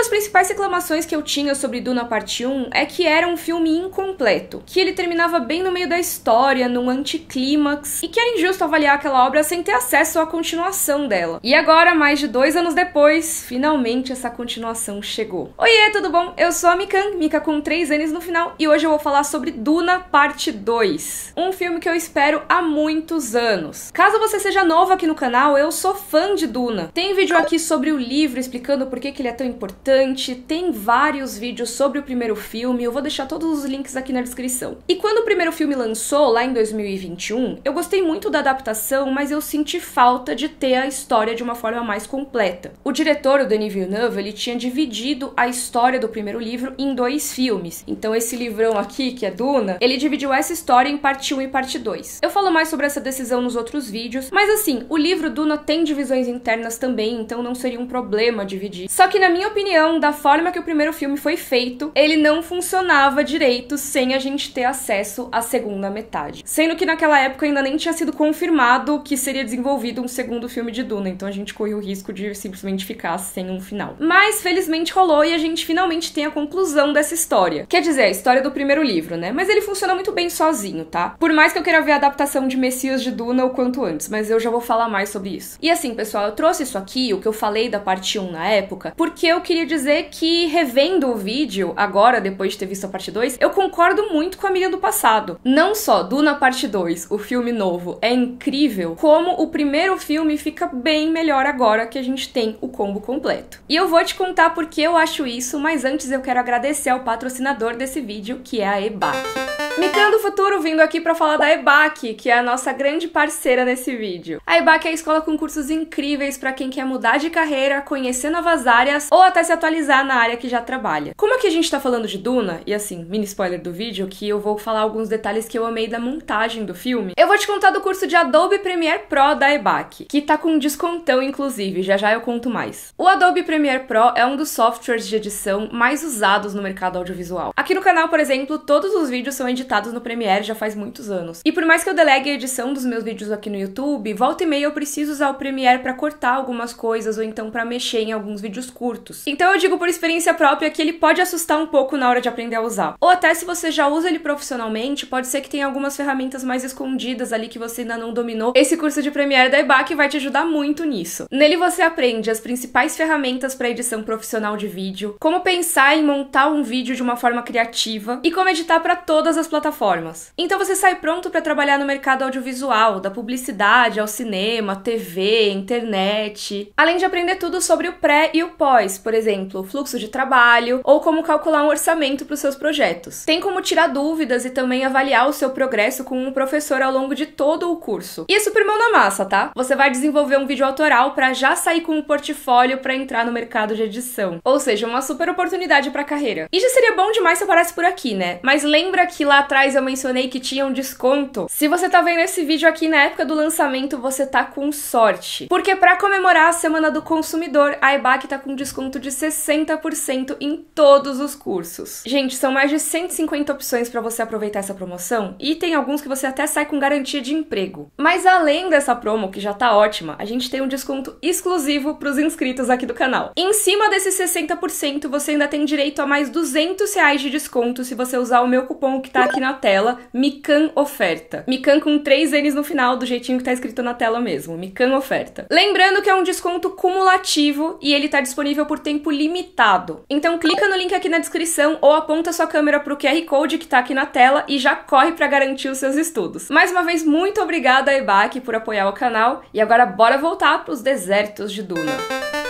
das principais reclamações que eu tinha sobre Duna Parte 1 é que era um filme incompleto, que ele terminava bem no meio da história, num anticlímax, e que era injusto avaliar aquela obra sem ter acesso à continuação dela. E agora, mais de 2 anos depois, finalmente essa continuação chegou. Oiê, tudo bom? Eu sou a Mikan, Mika com 3 N's no final, e hoje eu vou falar sobre Duna Parte 2, um filme que eu espero há muitos anos. Caso você seja novo aqui no canal, eu sou fã de Duna. Tem vídeo aqui sobre o livro explicando por que ele é tão importante, tem vários vídeos sobre o primeiro filme, eu vou deixar todos os links aqui na descrição. E quando o primeiro filme lançou, lá em 2021, eu gostei muito da adaptação, mas eu senti falta de ter a história de uma forma mais completa. O diretor, o Denis Villeneuve, ele tinha dividido a história do primeiro livro em 2 filmes. Então esse livrão aqui, que é Duna, ele dividiu essa história em parte 1 e parte 2. Eu falo mais sobre essa decisão nos outros vídeos, mas assim, o livro Duna tem divisões internas também, então não seria um problema dividir. Só que na minha opinião, da forma que o primeiro filme foi feito, ele não funcionava direito sem a gente ter acesso à segunda metade. Sendo que naquela época ainda nem tinha sido confirmado que seria desenvolvido um segundo filme de Duna, então a gente corria o risco de simplesmente ficar sem um final. Mas felizmente rolou e a gente finalmente tem a conclusão dessa história. Quer dizer, a história do primeiro livro, né? Mas ele funciona muito bem sozinho, tá? Por mais que eu queira ver a adaptação de Messias de Duna o quanto antes, mas eu já vou falar mais sobre isso. E assim, pessoal, eu trouxe isso aqui, o que eu falei da parte 1 na época, porque eu queria dizer que, revendo o vídeo, agora, depois de ter visto a parte 2, eu concordo muito com a Miriam do passado. Não só Duna Parte 2, o filme novo, é incrível, como o primeiro filme fica bem melhor agora que a gente tem o combo completo. E eu vou te contar por que eu acho isso, mas antes eu quero agradecer ao patrocinador desse vídeo, que é a EBAC. Mikan do Futuro vindo aqui pra falar da EBAC, que é a nossa grande parceira nesse vídeo. A EBAC é a escola com cursos incríveis pra quem quer mudar de carreira, conhecer novas áreas ou até se atualizar na área que já trabalha. Como aqui a gente tá falando de Duna, e assim, mini spoiler do vídeo, que eu vou falar alguns detalhes que eu amei da montagem do filme, eu vou te contar do curso de Adobe Premiere Pro da EBAC, que tá com um descontão inclusive, já eu conto mais. O Adobe Premiere Pro é um dos softwares de edição mais usados no mercado audiovisual. Aqui no canal, por exemplo, todos os vídeos são editados no Premiere já faz muitos anos. E por mais que eu delegue a edição dos meus vídeos aqui no YouTube, volta e meia eu preciso usar o Premiere pra cortar algumas coisas ou então pra mexer em alguns vídeos curtos. Então eu digo por experiência própria que ele pode assustar um pouco na hora de aprender a usar. Ou até se você já usa ele profissionalmente, pode ser que tenha algumas ferramentas mais escondidas ali que você ainda não dominou. Esse curso de Premiere da EBAC vai te ajudar muito nisso. Nele você aprende as principais ferramentas para edição profissional de vídeo, como pensar em montar um vídeo de uma forma criativa e como editar para todas as plataformas. Então você sai pronto para trabalhar no mercado audiovisual, da publicidade ao cinema, TV, internet, além de aprender tudo sobre o pré e o pós, por exemplo, fluxo de trabalho ou como calcular um orçamento para os seus projetos. Tem como tirar dúvidas e também avaliar o seu progresso com um professor ao longo de todo o curso. E é super mão na massa, tá? Você vai desenvolver um vídeo autoral para já sair com um portfólio para entrar no mercado de edição. Ou seja, uma super oportunidade para a carreira. E já seria bom demais se eu parasse por aqui, né? Mas lembra que lá atrás eu mencionei que tinha um desconto? Se você tá vendo esse vídeo aqui na época do lançamento, você tá com sorte. Porque para comemorar a Semana do Consumidor, a EBAC tá com desconto de 60% em todos os cursos. Gente, são mais de 150 opções para você aproveitar essa promoção e tem alguns que você até sai com garantia de emprego. Mas além dessa promo, que já tá ótima, a gente tem um desconto exclusivo pros inscritos aqui do canal. Em cima desses 60%, você ainda tem direito a mais R$200 de desconto se você usar o meu cupom que tá aqui na tela, Mikan Oferta. Mikan com 3 N's no final, do jeitinho que tá escrito na tela mesmo, Mikan Oferta. Lembrando que é um desconto cumulativo e ele tá disponível por tempo limitado. Então clica no link aqui na descrição ou aponta sua câmera pro QR Code que tá aqui na tela e já corre pra garantir os seus estudos. Mais uma vez, muito obrigada, EBAC, por apoiar o canal e agora bora voltar pros desertos de Duna.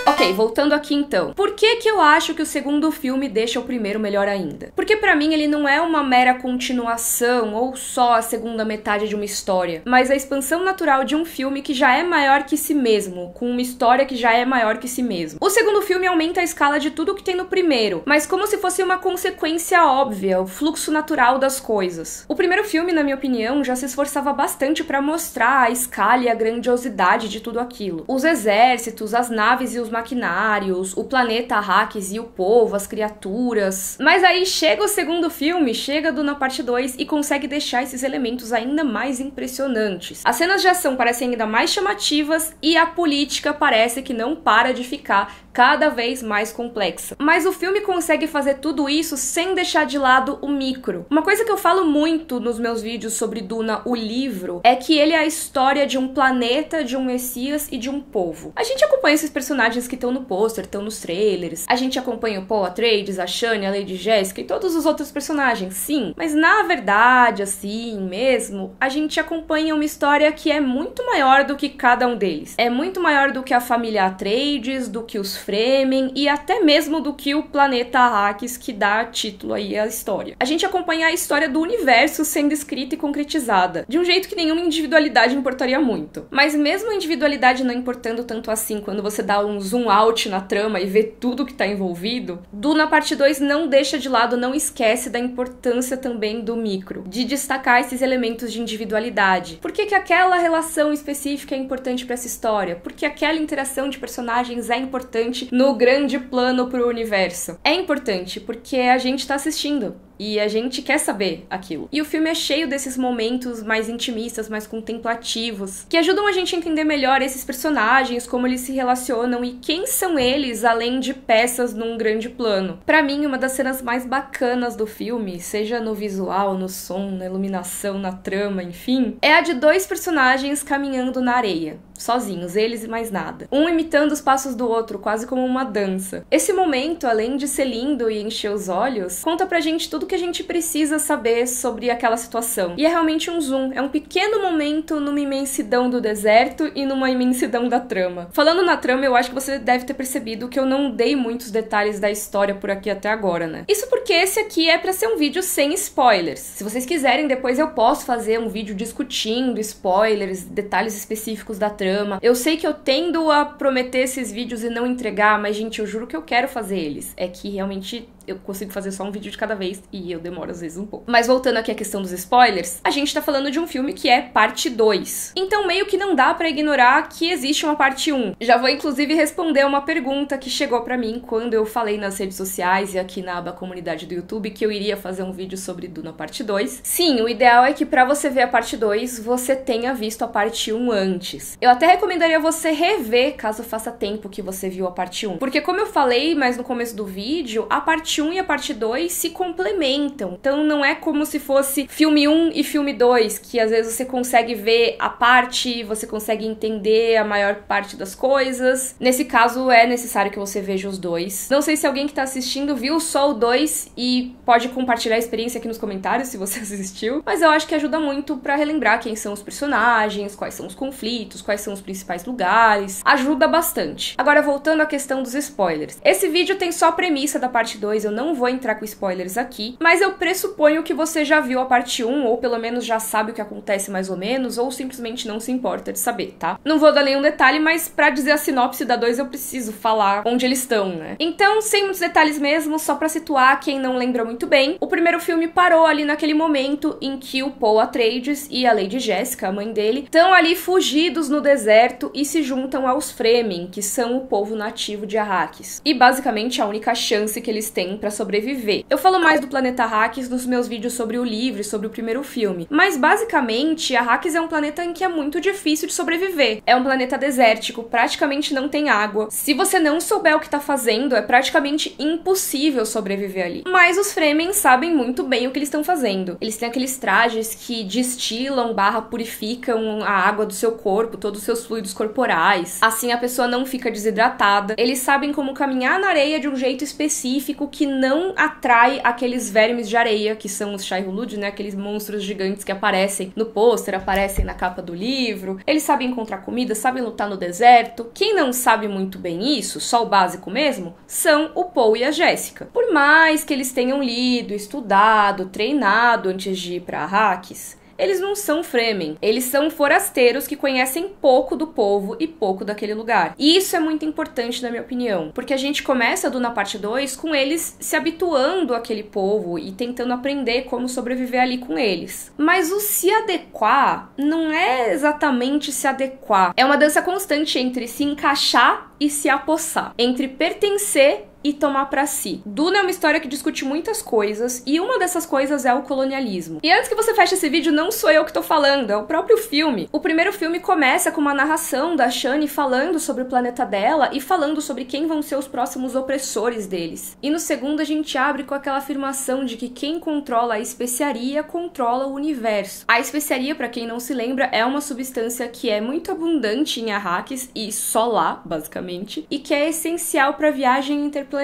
Ok, voltando aqui então. Por que eu acho que o segundo filme deixa o primeiro melhor ainda? Porque pra mim ele não é uma mera continuação ou só a segunda metade de uma história, mas a expansão natural de um filme que já é maior que si mesmo, com uma história que já é maior que si mesmo. O segundo filme aumenta a escala de tudo que tem no primeiro, mas como se fosse uma consequência óbvia, o fluxo natural das coisas. O primeiro filme, na minha opinião, já se esforçava bastante pra mostrar a escala e a grandiosidade de tudo aquilo. Os exércitos, as naves e os maquinários, o planeta Arrakis e o povo, as criaturas. Mas aí chega o segundo filme, chega Duna Parte 2 e consegue deixar esses elementos ainda mais impressionantes. As cenas de ação parecem ainda mais chamativas e a política parece que não para de ficar cada vez mais complexa. Mas o filme consegue fazer tudo isso sem deixar de lado o micro. Uma coisa que eu falo muito nos meus vídeos sobre Duna, o livro, é que ele é a história de um planeta, de um Messias e de um povo. A gente acompanha esses personagens que estão no pôster, estão nos trailers. A gente acompanha o Paul Atreides, a Shani, a Lady Jessica e todos os outros personagens, sim. Mas na verdade, assim mesmo, a gente acompanha uma história que é muito maior do que cada um deles. É muito maior do que a família Atreides, do que os Fremen e até mesmo do que o planeta Arrakis, que dá título aí à história. A gente acompanha a história do universo sendo escrita e concretizada, de um jeito que nenhuma individualidade importaria muito. Mas mesmo a individualidade não importando tanto assim, quando você dá um zoom out na trama e vê tudo que tá envolvido, Duna Parte 2 não deixa de lado, não esquece da importância também do micro, de destacar esses elementos de individualidade. Por que que aquela relação específica é importante para essa história? Porque aquela interação de personagens é importante no grande plano pro universo. É importante porque a gente tá assistindo e a gente quer saber aquilo. E o filme é cheio desses momentos mais intimistas, mais contemplativos, que ajudam a gente a entender melhor esses personagens, como eles se relacionam e quem são eles além de peças num grande plano. Pra mim, uma das cenas mais bacanas do filme, seja no visual, no som, na iluminação, na trama, enfim, é a de dois personagens caminhando na areia. Sozinhos, eles e mais nada. Um imitando os passos do outro, quase como uma dança. Esse momento, além de ser lindo e encher os olhos, conta pra gente tudo que a gente precisa saber sobre aquela situação. E é realmente um zoom, é um pequeno momento numa imensidão do deserto e numa imensidão da trama. Falando na trama, eu acho que você deve ter percebido que eu não dei muitos detalhes da história por aqui até agora, né? Isso porque esse aqui é pra ser um vídeo sem spoilers. Se vocês quiserem, depois eu posso fazer um vídeo discutindo spoilers, detalhes específicos da trama. Eu sei que eu tendo a prometer esses vídeos e não entregar, mas, gente, eu juro que eu quero fazer eles. É que realmente eu consigo fazer só um vídeo de cada vez e eu demoro às vezes um pouco. Mas voltando aqui à questão dos spoilers, a gente tá falando de um filme que é parte 2. Então meio que não dá pra ignorar que existe uma parte 1. Já vou inclusive responder uma pergunta que chegou pra mim quando eu falei nas redes sociais e aqui na aba comunidade do YouTube que eu iria fazer um vídeo sobre Duna parte 2. Sim, o ideal é que pra você ver a parte 2, você tenha visto a parte 1 antes. Eu até recomendaria você rever, caso faça tempo que você viu a parte 1. Porque como eu falei mais no começo do vídeo, a parte 1 e a parte 2 se complementam. Então não é como se fosse filme 1 e filme 2, que às vezes você consegue ver a parte, você consegue entender a maior parte das coisas. Nesse caso é necessário que você veja os dois. Não sei se alguém que tá assistindo viu só o 2 e pode compartilhar a experiência aqui nos comentários se você assistiu, mas eu acho que ajuda muito pra relembrar quem são os personagens, quais são os conflitos, quais são os principais lugares. Ajuda bastante. Agora voltando à questão dos spoilers. Esse vídeo tem só a premissa da parte 2, eu não vou entrar com spoilers aqui, mas eu pressuponho que você já viu a parte 1, ou pelo menos já sabe o que acontece mais ou menos, ou simplesmente não se importa de saber, tá? Não vou dar nenhum detalhe, mas pra dizer a sinopse da 2 eu preciso falar onde eles estão, né? Então, sem muitos detalhes mesmo, só pra situar quem não lembra muito bem, o primeiro filme parou ali naquele momento em que o Paul Atreides e a Lady Jessica, a mãe dele, estão ali fugidos no deserto e se juntam aos Fremen, que são o povo nativo de Arrakis. E basicamente a única chance que eles têm pra sobreviver. Eu falo mais do planeta Arrakis nos meus vídeos sobre o livro e sobre o primeiro filme, mas basicamente Arrakis é um planeta em que é muito difícil de sobreviver. É um planeta desértico, praticamente não tem água. Se você não souber o que tá fazendo, é praticamente impossível sobreviver ali. Mas os Fremen sabem muito bem o que eles estão fazendo. Eles têm aqueles trajes que destilam / purificam a água do seu corpo, todos os seus fluidos corporais. Assim a pessoa não fica desidratada. Eles sabem como caminhar na areia de um jeito específico que não atrai aqueles vermes de areia, que são os Shai-Hulud, né? Aqueles monstros gigantes que aparecem no pôster, aparecem na capa do livro. Eles sabem encontrar comida, sabem lutar no deserto. Quem não sabe muito bem isso, só o básico mesmo, são o Paul e a Jessica. Por mais que eles tenham lido, estudado, treinado antes de ir pra Arrakis, eles não são Fremen. Eles são forasteiros que conhecem pouco do povo e pouco daquele lugar. E isso é muito importante, na minha opinião, porque a gente começa do na parte 2 com eles se habituando àquele povo e tentando aprender como sobreviver ali com eles. Mas o se adequar não é exatamente se adequar. É uma dança constante entre se encaixar e se apossar, entre pertencer e tomar pra si. Duna é uma história que discute muitas coisas, e uma dessas coisas é o colonialismo. E antes que você feche esse vídeo, não sou eu que tô falando, é o próprio filme. O primeiro filme começa com uma narração da Shani falando sobre o planeta dela e falando sobre quem vão ser os próximos opressores deles. E no segundo a gente abre com aquela afirmação de que quem controla a especiaria controla o universo. A especiaria, pra quem não se lembra, é uma substância que é muito abundante em Arrakis, e só lá, basicamente, e que é essencial pra viagem interplanetária.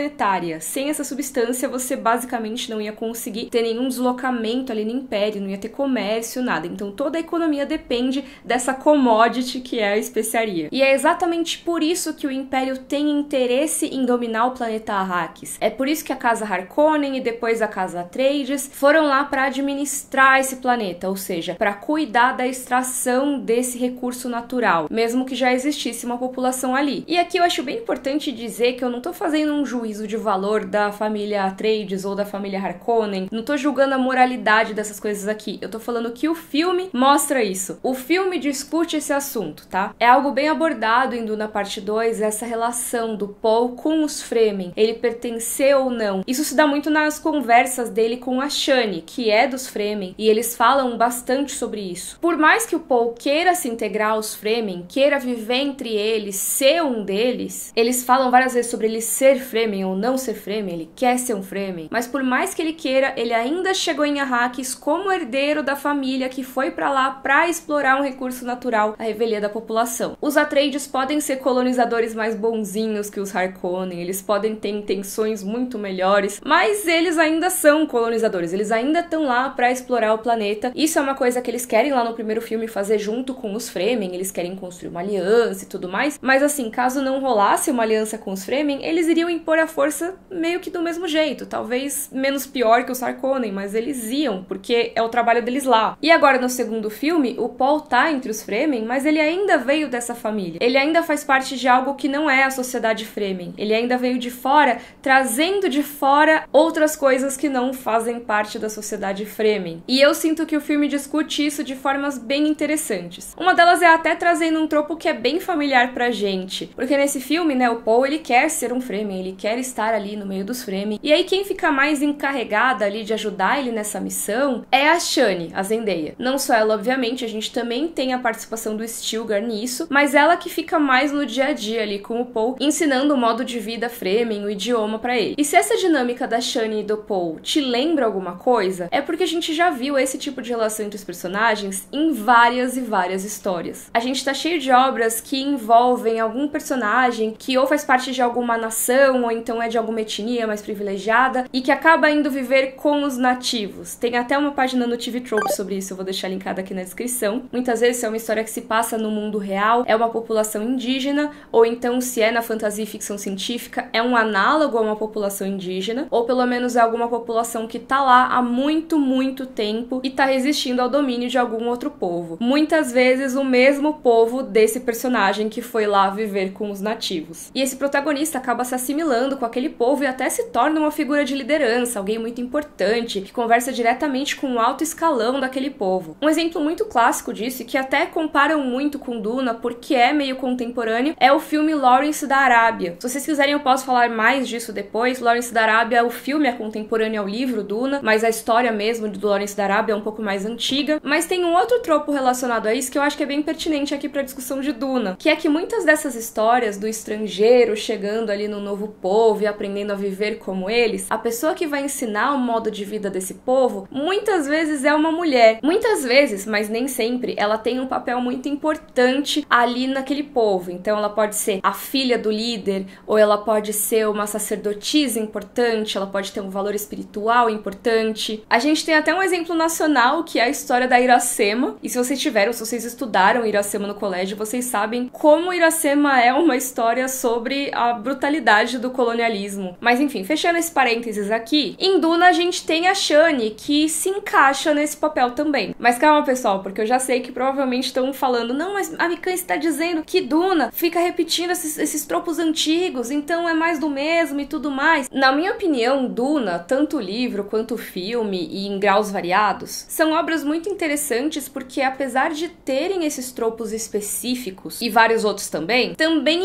Sem essa substância, você basicamente não ia conseguir ter nenhum deslocamento ali no Império, não ia ter comércio, nada. Então toda a economia depende dessa commodity que é a especiaria. E é exatamente por isso que o Império tem interesse em dominar o planeta Arrakis. É por isso que a Casa Harkonnen e depois a Casa Atreides foram lá para administrar esse planeta, ou seja, para cuidar da extração desse recurso natural, mesmo que já existisse uma população ali. E aqui eu acho bem importante dizer que eu não tô fazendo um juízo de valor da família Atreides ou da família Harkonnen. Não tô julgando a moralidade dessas coisas aqui. Eu tô falando que o filme mostra isso. O filme discute esse assunto, tá? É algo bem abordado em Duna Parte 2, essa relação do Paul com os Fremen. Ele pertenceu ou não. Isso se dá muito nas conversas dele com a Shani, que é dos Fremen, e eles falam bastante sobre isso. Por mais que o Paul queira se integrar aos Fremen, queira viver entre eles, ser um deles, eles falam várias vezes sobre ele ser Fremen ou não ser Fremen, ele quer ser um Fremen, mas por mais que ele queira, ele ainda chegou em Arrakis como herdeiro da família que foi pra lá pra explorar um recurso natural, a revelia da população. Os Atreides podem ser colonizadores mais bonzinhos que os Harkonnen, eles podem ter intenções muito melhores, mas eles ainda são colonizadores, eles ainda estão lá pra explorar o planeta. Isso é uma coisa que eles querem lá no primeiro filme fazer junto com os Fremen, eles querem construir uma aliança e tudo mais, mas assim, caso não rolasse uma aliança com os Fremen, eles iriam impor a força meio que do mesmo jeito, talvez menos pior que os Harkonnen, mas eles iam, porque é o trabalho deles lá. E agora no segundo filme, o Paul tá entre os Fremen, mas ele ainda veio dessa família. Ele ainda faz parte de algo que não é a sociedade Fremen. Ele ainda veio de fora, trazendo de fora outras coisas que não fazem parte da sociedade Fremen. E eu sinto que o filme discute isso de formas bem interessantes. Uma delas é até trazendo um tropo que é bem familiar pra gente, porque nesse filme, né, o Paul, ele quer ser um Fremen, ele quer estar ali no meio dos Fremen. E aí quem fica mais encarregada ali de ajudar ele nessa missão é a Shani, a Zendaya. Não só ela, obviamente, a gente também tem a participação do Stilgar nisso, mas ela que fica mais no dia a dia ali com o Paul, ensinando o modo de vida Fremen, o idioma pra ele. E se essa dinâmica da Shani e do Paul te lembra alguma coisa, é porque a gente já viu esse tipo de relação entre os personagens em várias e várias histórias. A gente tá cheio de obras que envolvem algum personagem que ou faz parte de alguma nação, ou então é de alguma etnia mais privilegiada, e que acaba indo viver com os nativos. Tem até uma página no TV Trope sobre isso, eu vou deixar linkada aqui na descrição. Muitas vezes é uma história que se passa no mundo real, é uma população indígena, ou então, se é na fantasia e ficção científica, é um análogo a uma população indígena, ou pelo menos é alguma população que tá lá há muito, muito tempo e tá resistindo ao domínio de algum outro povo. Muitas vezes o mesmo povo desse personagem que foi lá viver com os nativos. E esse protagonista acaba se assimilando com aquele povo e até se torna uma figura de liderança, alguém muito importante, que conversa diretamente com o alto escalão daquele povo. Um exemplo muito clássico disso, e que até comparam muito com Duna, porque é meio contemporâneo, é o filme Lawrence da Arábia. Se vocês quiserem eu posso falar mais disso depois. Lawrence da Arábia, o filme é contemporâneo ao livro Duna, mas a história mesmo do Lawrence da Arábia é um pouco mais antiga. Mas tem um outro tropo relacionado a isso que eu acho que é bem pertinente aqui pra discussão de Duna, que é que muitas dessas histórias do estrangeiro chegando ali no novo povo e aprendendo a viver como eles, a pessoa que vai ensinar o modo de vida desse povo, muitas vezes é uma mulher. Muitas vezes, mas nem sempre, ela tem um papel muito importante ali naquele povo. Então ela pode ser a filha do líder, ou ela pode ser uma sacerdotisa importante, ela pode ter um valor espiritual importante. A gente tem até um exemplo nacional, que é a história da Iracema, e se vocês tiveram, se vocês estudaram Iracema no colégio, vocês sabem como Iracema é uma história sobre a brutalidade do colonialismo colonialismo. Mas enfim, fechando esse parênteses aqui, em Duna a gente tem a Shani, que se encaixa nesse papel também. Mas calma, pessoal, porque eu já sei que provavelmente estão falando, não, mas a Mikan está dizendo que Duna fica repetindo esses tropos antigos, então é mais do mesmo e tudo mais. Na minha opinião, Duna, tanto o livro quanto o filme, e em graus variados, são obras muito interessantes porque, apesar de terem esses tropos específicos, e vários outros também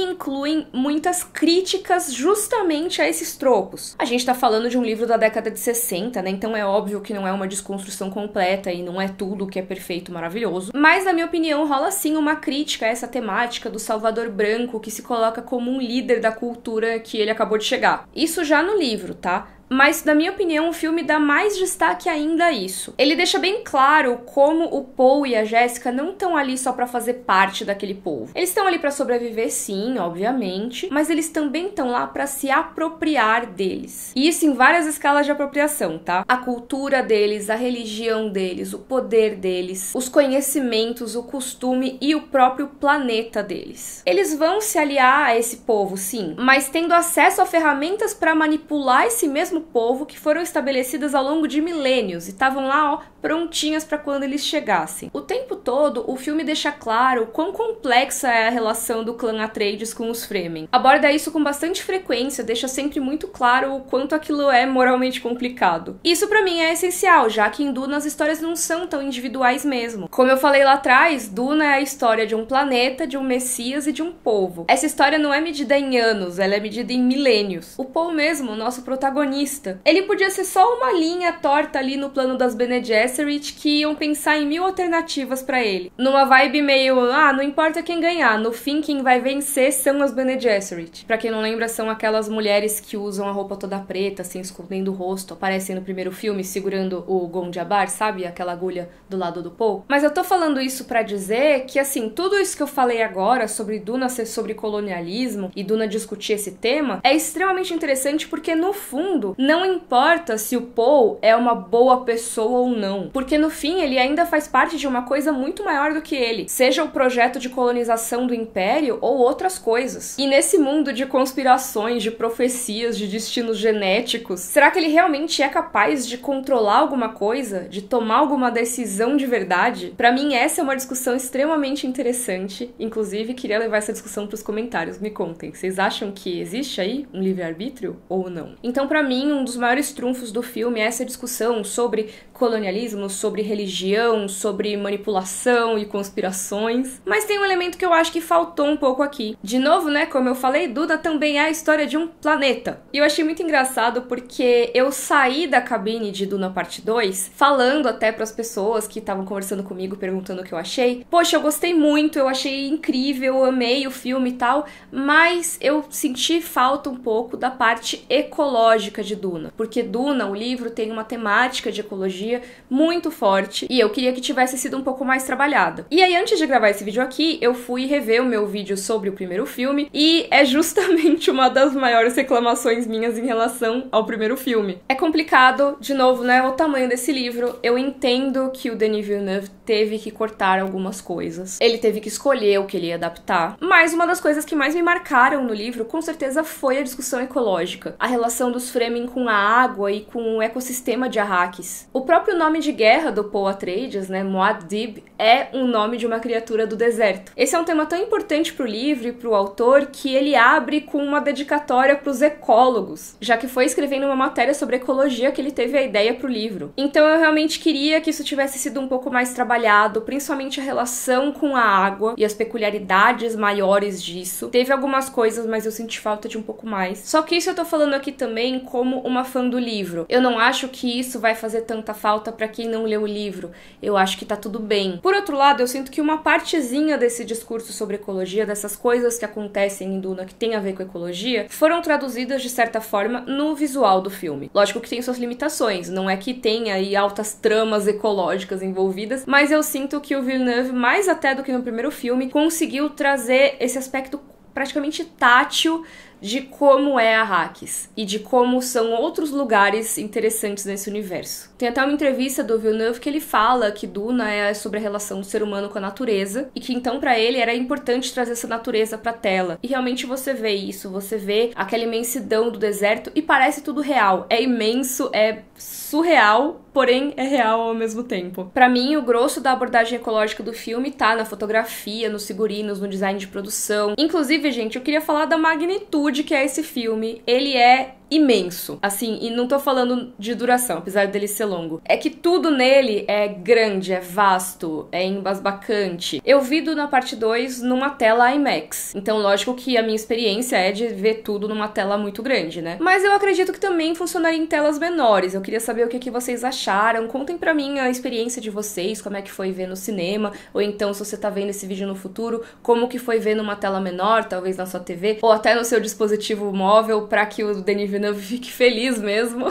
incluem muitas críticas justamente a esses tropos. A gente tá falando de um livro da década de 60, né? Então é óbvio que não é uma desconstrução completa e não é tudo que é perfeito, maravilhoso. Mas, na minha opinião, rola sim uma crítica a essa temática do Salvador branco que se coloca como um líder da cultura que ele acabou de chegar. Isso já no livro, tá? Mas, na minha opinião, o filme dá mais destaque ainda a isso. Ele deixa bem claro como o Paul e a Jéssica não estão ali só pra fazer parte daquele povo. Eles estão ali pra sobreviver, sim, obviamente, mas eles também estão lá pra se apropriar deles. E isso em várias escalas de apropriação, tá? A cultura deles, a religião deles, o poder deles, os conhecimentos, o costume e o próprio planeta deles. Eles vão se aliar a esse povo, sim, mas tendo acesso a ferramentas pra manipular esse mesmo povo que foram estabelecidas ao longo de milênios e estavam lá, ó, prontinhas para quando eles chegassem. O tempo todo, o filme deixa claro quão complexa é a relação do clã Atreides com os Fremen. Aborda isso com bastante frequência, deixa sempre muito claro o quanto aquilo é moralmente complicado. Isso pra mim é essencial, já que em Duna as histórias não são tão individuais mesmo. Como eu falei lá atrás, Duna é a história de um planeta, de um messias e de um povo. Essa história não é medida em anos, ela é medida em milênios. O Paul mesmo, nosso protagonista, ele podia ser só uma linha torta ali no plano das Bene Gesserit que iam pensar em 1000 alternativas pra ele. Numa vibe meio, não importa quem ganhar, no fim quem vai vencer são as Bene Gesserit. Pra quem não lembra, são aquelas mulheres que usam a roupa toda preta, assim, escondendo o rosto, aparecem no primeiro filme segurando o Gondiabar, sabe? Aquela agulha do lado do Paul. Mas eu tô falando isso pra dizer que, assim, tudo isso que eu falei agora sobre Duna ser sobre colonialismo e Duna discutir esse tema é extremamente interessante porque, no fundo, não importa se o Paul é uma boa pessoa ou não, porque no fim ele ainda faz parte de uma coisa muito maior do que ele, seja o projeto de colonização do Império ou outras coisas. E nesse mundo de conspirações, de profecias, de destinos genéticos, será que ele realmente é capaz de controlar alguma coisa, de tomar alguma decisão de verdade? Pra mim essa é uma discussão extremamente interessante, inclusive queria levar essa discussão pros comentários, me contem, vocês acham que existe aí um livre-arbítrio ou não? Então pra mim um dos maiores trunfos do filme é essa discussão sobre colonialismo, sobre religião, sobre manipulação e conspirações. Mas tem um elemento que eu acho que faltou um pouco aqui. De novo, né, como eu falei, Duna também é a história de um planeta. E eu achei muito engraçado porque eu saí da cabine de Duna Parte 2 falando até pras pessoas que estavam conversando comigo, perguntando o que eu achei. Poxa, eu gostei muito, eu achei incrível, eu amei o filme e tal, mas eu senti falta um pouco da parte ecológica de Duna. Porque Duna, o livro, tem uma temática de ecologia muito forte e eu queria que tivesse sido um pouco mais trabalhada. E aí, antes de gravar esse vídeo aqui, eu fui rever o meu vídeo sobre o primeiro filme e é justamente uma das maiores reclamações minhas em relação ao primeiro filme. É complicado, de novo, né, o tamanho desse livro. Eu entendo que o Denis Villeneuve teve que cortar algumas coisas. Ele teve que escolher o que ele ia adaptar. Mas uma das coisas que mais me marcaram no livro, com certeza, foi a discussão ecológica. A relação dos Fremen com a água e com o ecossistema de Arrakis. O próprio nome de guerra do Paul Atreides, né, Muad'Dib, é um nome de uma criatura do deserto. Esse é um tema tão importante pro livro e pro autor que ele abre com uma dedicatória pros ecólogos, já que foi escrevendo uma matéria sobre ecologia que ele teve a ideia pro livro. Então eu realmente queria que isso tivesse sido um pouco mais trabalhado, principalmente a relação com a água e as peculiaridades maiores disso. Teve algumas coisas, mas eu senti falta de um pouco mais. Só que isso eu tô falando aqui também como uma fã do livro. Eu não acho que isso vai fazer tanta falta pra quem não leu o livro. Eu acho que tá tudo bem. Por outro lado, eu sinto que uma partezinha desse discurso sobre ecologia, dessas coisas que acontecem em Duna que tem a ver com ecologia, foram traduzidas de certa forma no visual do filme. Lógico que tem suas limitações, não é que tenha aí altas tramas ecológicas envolvidas, mas eu sinto que o Villeneuve, mais até do que no primeiro filme, conseguiu trazer esse aspecto praticamente tátil de como é Arrakis e de como são outros lugares interessantes nesse universo. Tem até uma entrevista do Villeneuve que ele fala que Duna é sobre a relação do ser humano com a natureza e que então pra ele era importante trazer essa natureza pra tela. E realmente você vê isso, você vê aquela imensidão do deserto e parece tudo real. É imenso, é surreal, porém é real ao mesmo tempo. Pra mim, o grosso da abordagem ecológica do filme tá na fotografia, nos figurinos, no design de produção. Inclusive, gente, eu queria falar da magnitude que é esse filme. Ele é imenso, assim, e não tô falando de duração, apesar dele ser longo. É que tudo nele é grande, é vasto, é embasbacante. Eu vi na parte 2 numa tela IMAX, então lógico que a minha experiência é de ver tudo numa tela muito grande, né? Mas eu acredito que também funcionaria em telas menores. Eu queria saber o que vocês acharam. Contem pra mim a experiência de vocês, como é que foi ver no cinema, ou então se você tá vendo esse vídeo no futuro, como que foi ver numa tela menor, talvez na sua TV, ou até no seu dispositivo móvel, pra que o Denis Villeneuve fique feliz mesmo.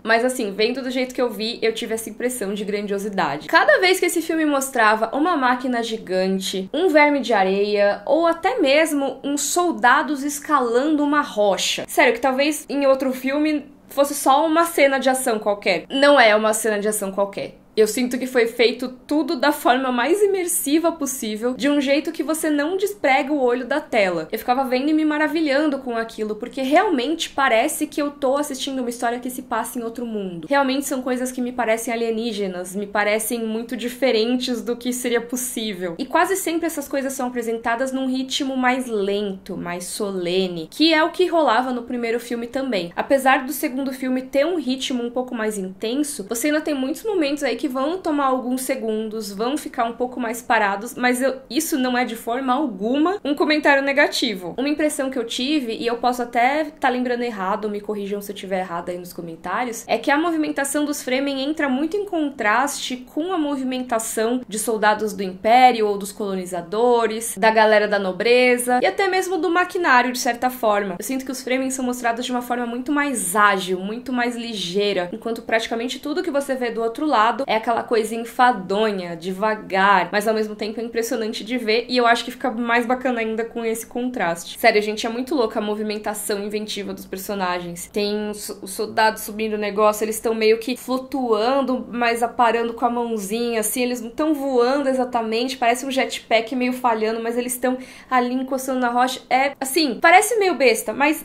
Mas assim, vendo do jeito que eu vi, eu tive essa impressão de grandiosidade. Cada vez que esse filme mostrava uma máquina gigante, um verme de areia, ou até mesmo uns soldados escalando uma rocha. Sério, que talvez em outro filme fosse só uma cena de ação qualquer. Não é uma cena de ação qualquer. Eu sinto que foi feito tudo da forma mais imersiva possível, de um jeito que você não desprega o olho da tela. Eu ficava vendo e me maravilhando com aquilo, porque realmente parece que eu tô assistindo uma história que se passa em outro mundo. Realmente são coisas que me parecem alienígenas, me parecem muito diferentes do que seria possível. E quase sempre essas coisas são apresentadas num ritmo mais lento, mais solene, que é o que rolava no primeiro filme também. Apesar do segundo filme ter um ritmo um pouco mais intenso, você ainda tem muitos momentos aí que vão tomar alguns segundos, vão ficar um pouco mais parados, mas isso não é de forma alguma um comentário negativo. Uma impressão que eu tive, e eu posso até estar lembrando errado, me corrijam se eu estiver errado aí nos comentários, é que a movimentação dos Fremen entra muito em contraste com a movimentação de soldados do Império ou dos colonizadores, da galera da nobreza e até mesmo do maquinário, de certa forma. Eu sinto que os Fremen são mostrados de uma forma muito mais ágil, muito mais ligeira, enquanto praticamente tudo que você vê do outro lado é aquela coisa enfadonha, devagar, mas ao mesmo tempo é impressionante de ver, e eu acho que fica mais bacana ainda com esse contraste. Sério, gente, é muito louca a movimentação inventiva dos personagens. Tem os soldados subindo o negócio, eles estão meio que flutuando, mas aparando com a mãozinha, assim, eles não estão voando exatamente, parece um jetpack meio falhando, mas eles estão ali encostando na rocha. É, assim, parece meio besta, mas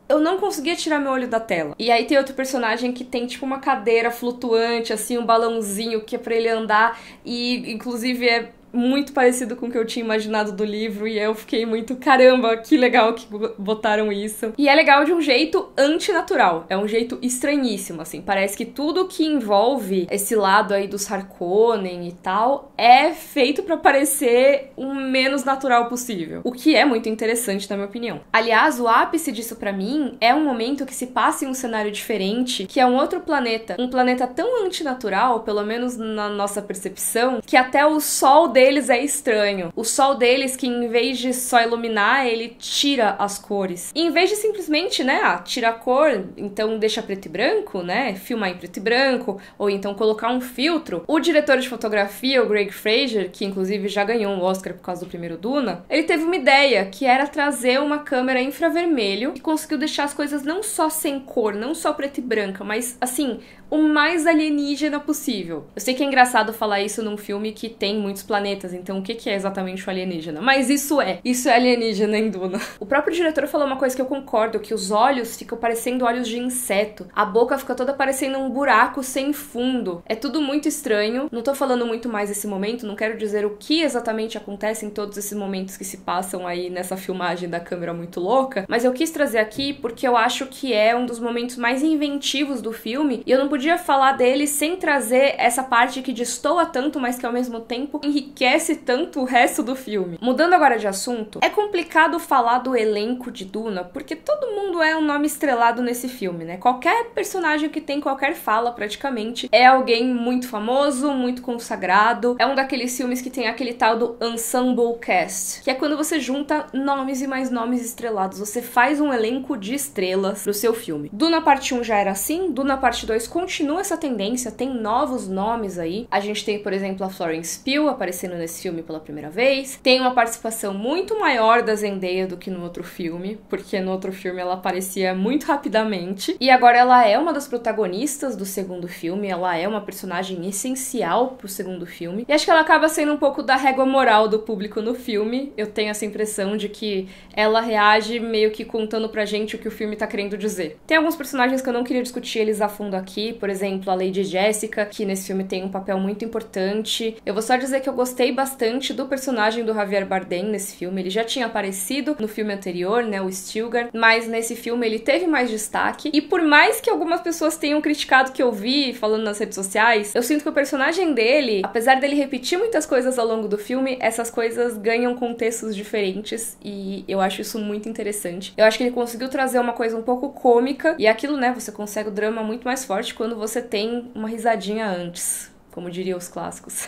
eu não conseguia tirar meu olho da tela. E aí tem outro personagem que tem tipo uma cadeira flutuante, assim, um balãozinho que é pra ele andar, e inclusive é muito parecido com o que eu tinha imaginado do livro, e eu fiquei muito, caramba, que legal que botaram isso. E é legal de um jeito antinatural, é um jeito estranhíssimo, assim, parece que tudo que envolve esse lado aí dos Harkonnen e tal é feito pra parecer o menos natural possível, o que é muito interessante na minha opinião. Aliás, o ápice disso pra mim é um momento que se passa em um cenário diferente, que é um outro planeta, um planeta tão antinatural, pelo menos na nossa percepção, que até o sol deles é estranho. O sol deles, que em vez de só iluminar, ele tira as cores. E em vez de simplesmente, né, tira a cor, então deixa preto e branco, né, filmar em preto e branco, ou então colocar um filtro, o diretor de fotografia, o Greg Fraser, que inclusive já ganhou um Oscar por causa do primeiro Duna, ele teve uma ideia, que era trazer uma câmera infravermelho, que conseguiu deixar as coisas não só sem cor, não só preto e branca, mas, assim, o mais alienígena possível. Eu sei que é engraçado falar isso num filme que tem muitos planetas, então o que é exatamente o alienígena? Mas isso é alienígena em Duna. O próprio diretor falou uma coisa que eu concordo, que os olhos ficam parecendo olhos de inseto, a boca fica toda parecendo um buraco sem fundo. É tudo muito estranho, não tô falando muito mais desse momento, não quero dizer o que exatamente acontece em todos esses momentos que se passam aí nessa filmagem da câmera muito louca, mas eu quis trazer aqui porque eu acho que é um dos momentos mais inventivos do filme, e eu não podia falar dele sem trazer essa parte que destoa tanto, mas que ao mesmo tempo enriquece tanto o resto do filme. Mudando agora de assunto, é complicado falar do elenco de Duna, porque todo mundo é um nome estrelado nesse filme, né? Qualquer personagem que tem qualquer fala, praticamente, é alguém muito famoso, muito consagrado. É um daqueles filmes que tem aquele tal do ensemble cast, que é quando você junta nomes e mais nomes estrelados. Você faz um elenco de estrelas pro seu filme. Duna parte 1 já era assim, Duna parte 2 continua essa tendência, tem novos nomes aí. A gente tem, por exemplo, a Florence Pugh aparecendo aparecendo nesse filme pela primeira vez. Tem uma participação muito maior da Zendaya do que no outro filme, porque no outro filme ela aparecia muito rapidamente. E agora ela é uma das protagonistas do segundo filme, ela é uma personagem essencial pro segundo filme. E acho que ela acaba sendo um pouco da régua moral do público no filme. Eu tenho essa impressão de que ela reage meio que contando pra gente o que o filme tá querendo dizer. Tem alguns personagens que eu não queria discutir eles a fundo aqui, por exemplo, a Lady Jessica, que nesse filme tem um papel muito importante. Eu vou só dizer que eu gostei bastante do personagem do Javier Bardem nesse filme. Ele já tinha aparecido no filme anterior, né, o Stilgar, mas nesse filme ele teve mais destaque. E por mais que algumas pessoas tenham criticado que eu vi falando nas redes sociais, eu sinto que o personagem dele, apesar dele repetir muitas coisas ao longo do filme, essas coisas ganham contextos diferentes e eu acho isso muito interessante. Eu acho que ele conseguiu trazer uma coisa um pouco cômica e aquilo, né, você consegue o drama muito mais forte quando você tem uma risadinha antes, como diriam os clássicos.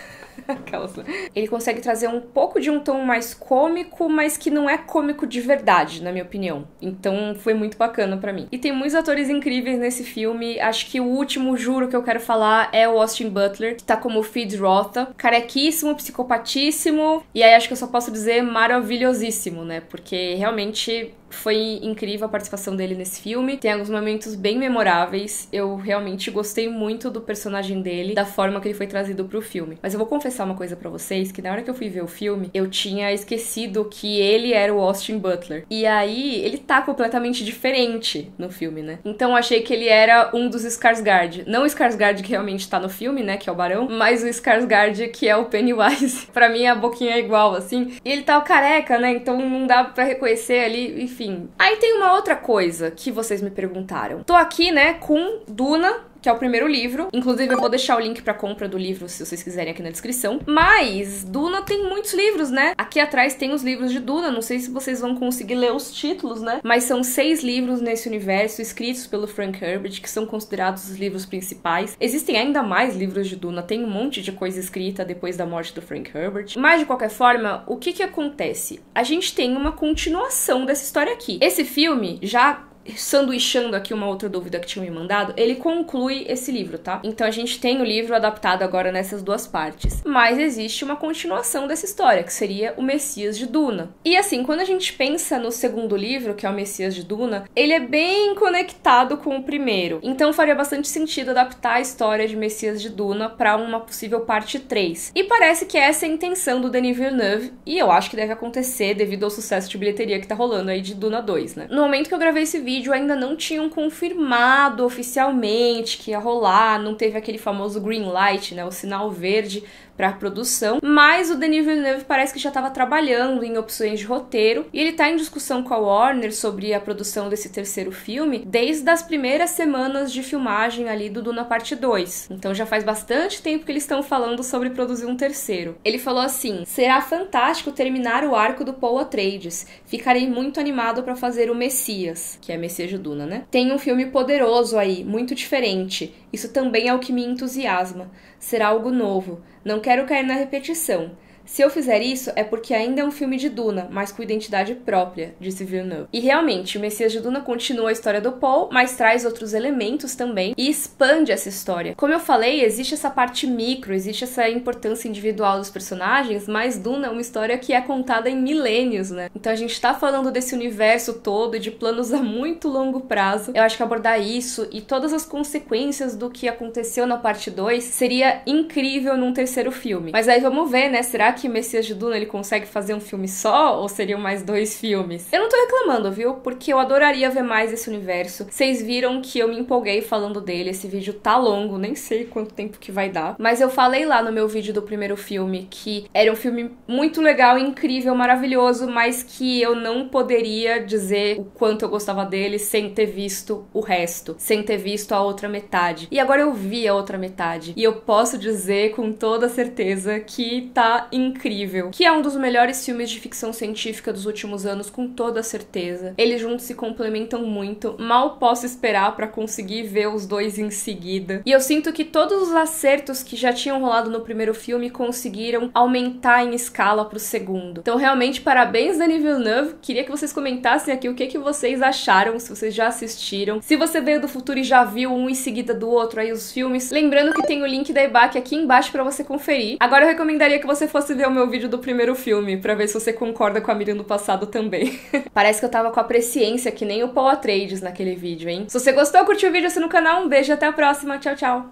Ele consegue trazer um pouco de um tom mais cômico, mas que não é cômico de verdade, na minha opinião. Então foi muito bacana pra mim. E tem muitos atores incríveis nesse filme. Acho que o último, juro, que eu quero falar é o Austin Butler, que tá como Feed Rotha. Carequíssimo, psicopatíssimo. E aí acho que eu só posso dizer maravilhosíssimo, né? Porque realmente foi incrível a participação dele nesse filme. Tem alguns momentos bem memoráveis. Eu realmente gostei muito do personagem dele, da forma que ele foi trazido pro filme. Mas eu vou confessar uma coisa pra vocês, que na hora que eu fui ver o filme, eu tinha esquecido que ele era o Austin Butler. E aí, ele tá completamente diferente no filme, né? Então eu achei que ele era um dos Skarsgård. Não o Skarsgård que realmente tá no filme, né, que é o Barão, mas o Skarsgård que é o Pennywise. Pra mim, a boquinha é igual, assim. E ele tá careca, né, então não dá pra reconhecer ali, enfim. Aí tem uma outra coisa que vocês me perguntaram. Tô aqui, né, com Duna, que é o primeiro livro. Inclusive, eu vou deixar o link pra compra do livro, se vocês quiserem, aqui na descrição. Mas Duna tem muitos livros, né? Aqui atrás tem os livros de Duna. Não sei se vocês vão conseguir ler os títulos, né? Mas são 6 livros nesse universo, escritos pelo Frank Herbert, que são considerados os livros principais. Existem ainda mais livros de Duna. Tem um monte de coisa escrita depois da morte do Frank Herbert. Mas, de qualquer forma, o que acontece? A gente tem uma continuação dessa história aqui. Esse filme já... sanduichando aqui uma outra dúvida que tinham me mandado, ele conclui esse livro, tá? Então a gente tem o livro adaptado agora nessas duas partes. Mas existe uma continuação dessa história, que seria o Messias de Duna. E assim, quando a gente pensa no segundo livro, que é o Messias de Duna, ele é bem conectado com o primeiro. Então faria bastante sentido adaptar a história de Messias de Duna para uma possível parte 3. E parece que essa é a intenção do Denis Villeneuve, e eu acho que deve acontecer devido ao sucesso de bilheteria que tá rolando aí de Duna 2, né? No momento que eu gravei esse vídeo, ainda não tinham confirmado oficialmente que ia rolar, não teve aquele famoso green light, né, o sinal verde para a produção, mas o Denis Villeneuve parece que já estava trabalhando em opções de roteiro e ele tá em discussão com a Warner sobre a produção desse terceiro filme desde as primeiras semanas de filmagem ali do Duna Parte 2. Então já faz bastante tempo que eles estão falando sobre produzir um terceiro. Ele falou assim: será fantástico terminar o arco do Paul Atreides. Ficarei muito animado para fazer o Messias, que é Messias de Duna, né? Tem um filme poderoso aí, muito diferente. Isso também é o que me entusiasma. Será algo novo. Não quero cair na repetição. Se eu fizer isso, é porque ainda é um filme de Duna, mas com identidade própria, disse Villeneuve. E realmente, o Messias de Duna continua a história do Paul, mas traz outros elementos também e expande essa história. Como eu falei, existe essa parte micro, existe essa importância individual dos personagens, mas Duna é uma história que é contada em milênios, né? Então a gente tá falando desse universo todo e de planos a muito longo prazo. Eu acho que abordar isso e todas as consequências do que aconteceu na parte 2 seria incrível num terceiro filme. Mas aí vamos ver, né? Será que Messias de Duna ele consegue fazer um filme só ou seriam mais 2 filmes? Eu não tô reclamando, viu? Porque eu adoraria ver mais esse universo. Vocês viram que eu me empolguei falando dele. Esse vídeo tá longo, nem sei quanto tempo que vai dar. Mas eu falei lá no meu vídeo do primeiro filme que era um filme muito legal, incrível, maravilhoso, mas que eu não poderia dizer o quanto eu gostava dele sem ter visto o resto, sem ter visto a outra metade. E agora eu vi a outra metade. E eu posso dizer com toda certeza que tá incrível, que é um dos melhores filmes de ficção científica dos últimos anos, com toda certeza. Eles juntos se complementam muito, mal posso esperar pra conseguir ver os dois em seguida. E eu sinto que todos os acertos que já tinham rolado no primeiro filme conseguiram aumentar em escala pro segundo. Então realmente parabéns, Denis Villeneuve. Queria que vocês comentassem aqui o que vocês acharam, se vocês já assistiram, se você veio do futuro e já viu um em seguida do outro aí os filmes. Lembrando que tem o link da EBAC aqui embaixo pra você conferir. Agora eu recomendaria que você fosse ver o meu vídeo do primeiro filme, pra ver se você concorda com a Miriam do passado também. Parece que eu tava com a presciência que nem o Paul Atreides naquele vídeo, hein? Se você gostou, curtiu o vídeo, assina o canal, um beijo e até a próxima. Tchau, tchau!